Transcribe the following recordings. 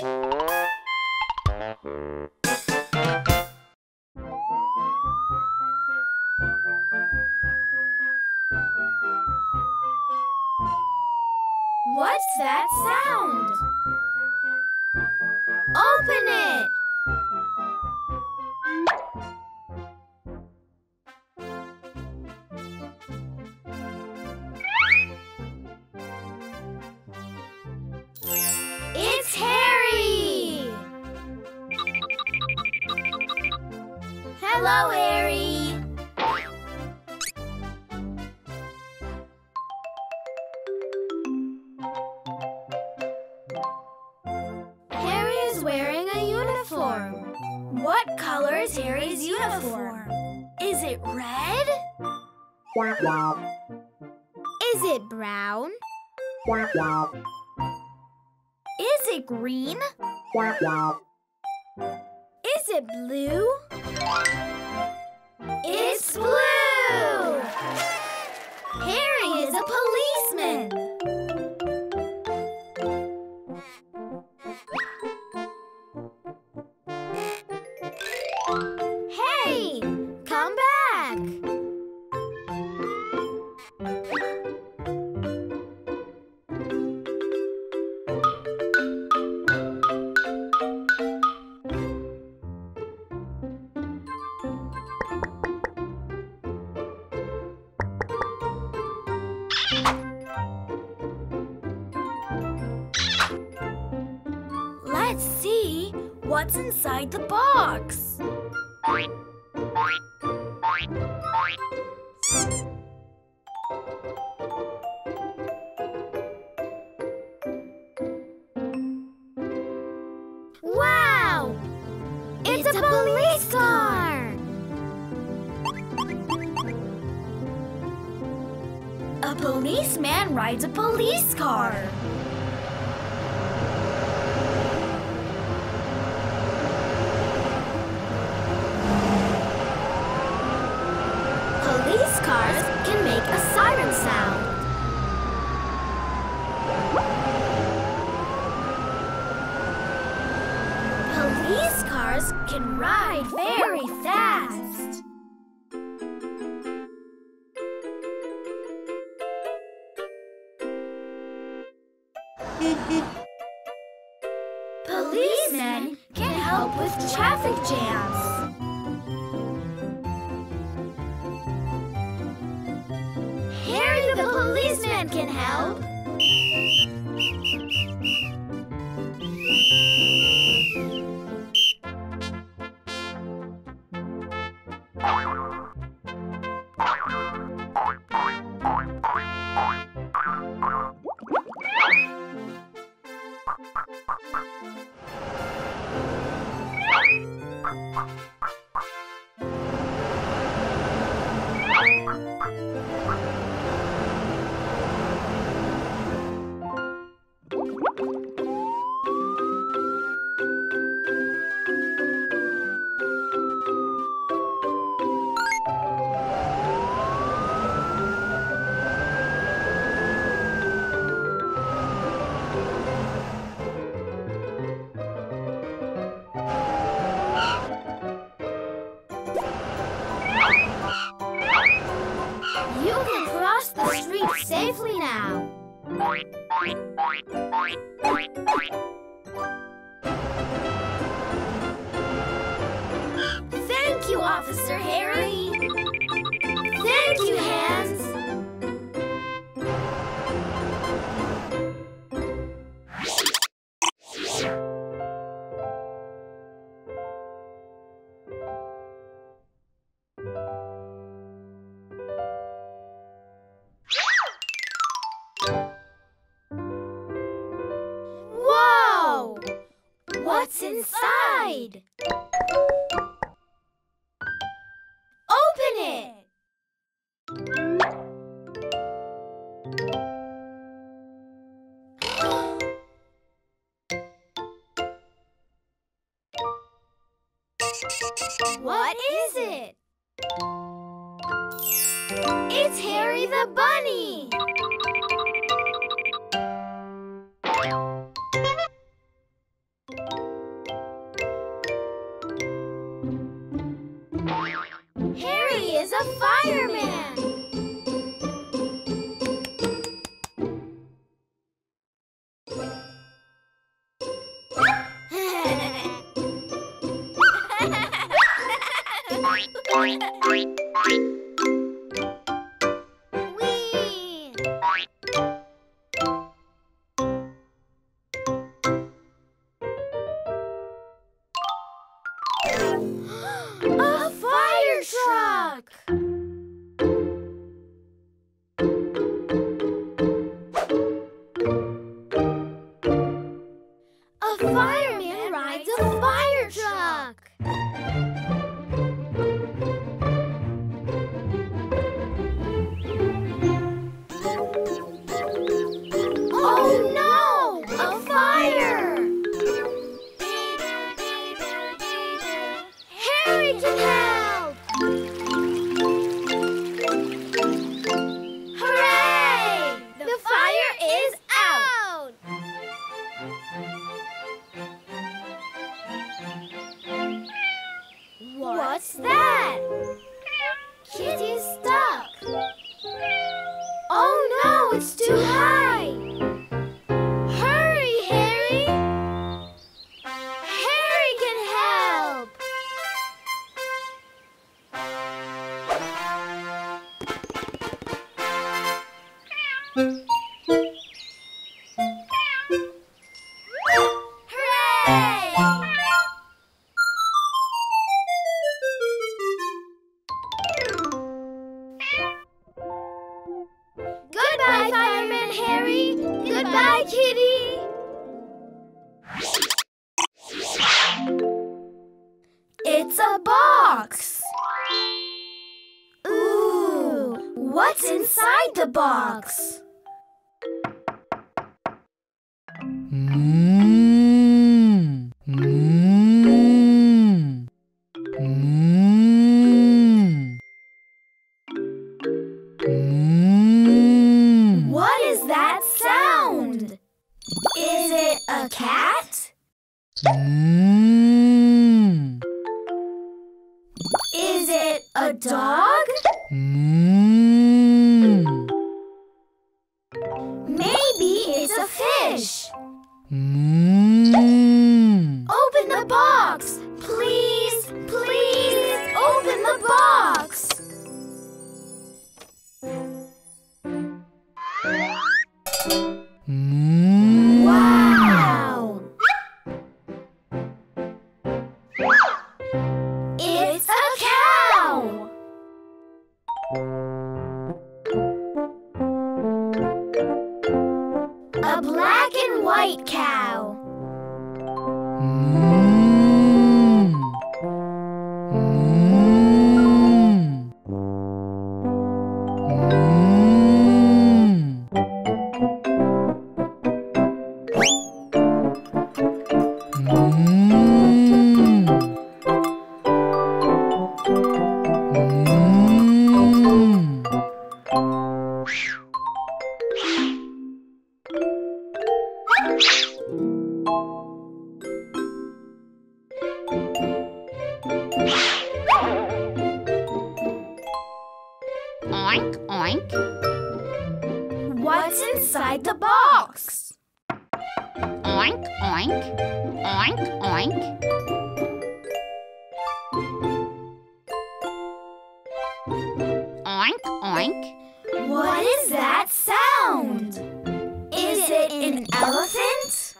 What's that sound? Open it! It's Harry! Hello, Harry! Harry is wearing a uniform. What color is Harry's uniform? Is it red? Is it brown? Is it green? Is it blue? It's blue! Harry is a policeman! Hey! Come back! Let's see what's inside the box. Wow! It's a police car! A policeman rides a police car. Police cars can make a siren sound. Police cars can ride very fast. Policemen can help with traffic jams. Harry the policeman can help. You can cross the street safely now. Thank you, Officer Harry. Thank you, Hans. Whoa! What's inside? Open it! What is it? It's Harry the Bunny! fireman! A fire truck! A fireman rides a fire truck! Oh no! A fire! Harry can help! Hooray! The fire is out! What's that? Kitty's stuck. Oh no, it's too high! Hurry, Harry! Harry can help! Hooray! Goodbye, Fireman Harry! Goodbye, Kitty! It's a box! Ooh! What's inside the box? What is that sound? Is it a cat? Is it a dog? Maybe it's a fish. Open the box! Please, please, open the box! Wow! It's a cow! A black and white cow. Oink, oink. What's inside the box? Oink, oink. Oink, oink. Oink, oink. What is that sound? Is it an elephant?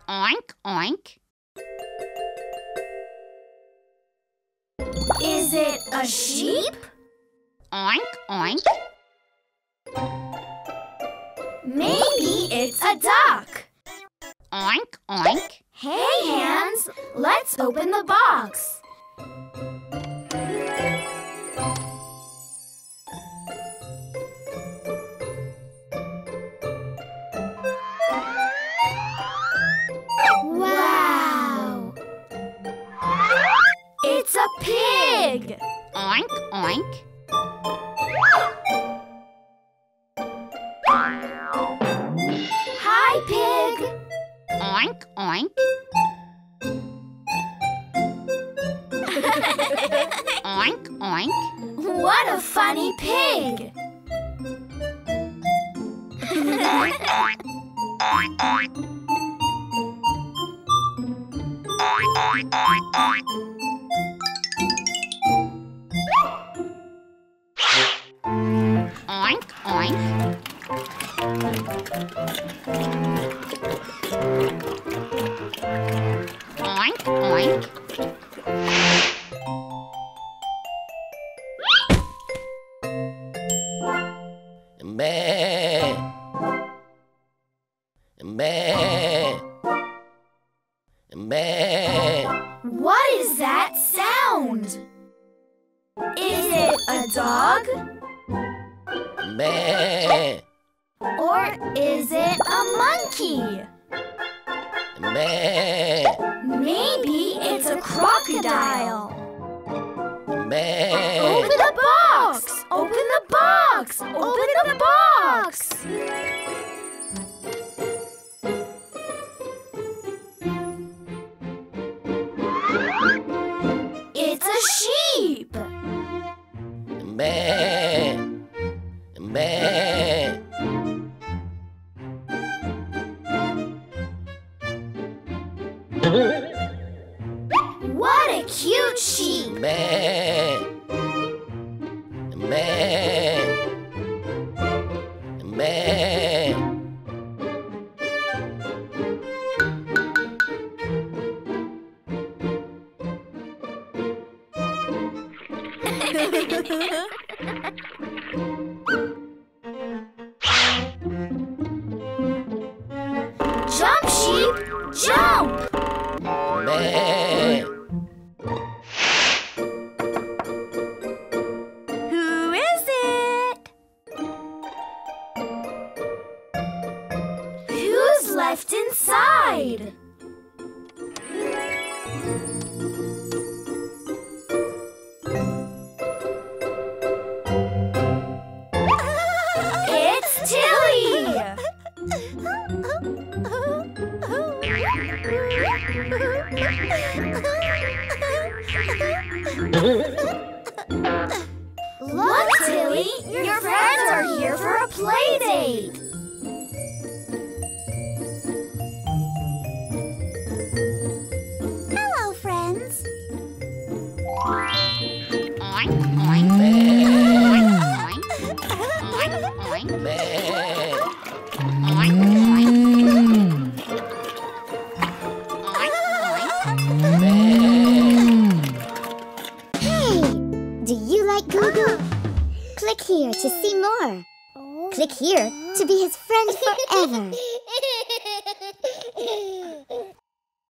Oink, oink. Is it a sheep? Oink, oink. Maybe it's a duck. Oink, oink. Hey, Hands, let's open the box. Wow! It's a pig! Oink, oink. Hi, pig! Oink, oink. Oink, oink. What a funny pig! Oink, oink. Oink, oink. Meh. Meh. Meh. What is that sound? Is it a dog? Meh. Or is it a monkey? Meh. Maybe it's a crocodile. Meh. Open the box! Open the box! Open the box! It's a sheep! Meh. Meh. What a cute sheep! Meh. Meh. Meh. Jump, sheep! Jump! Meh. Who is it? Who's left inside? It's Tilly! Look, Tilly! Your friends are here for a play date! Hello, friends! Oink, oink. Oink, oink. Oink, oink. Meh. Oink, oink. Oink, oink. Hey! Do you like GooGoo? Click here to see more. Click here to be his friend forever.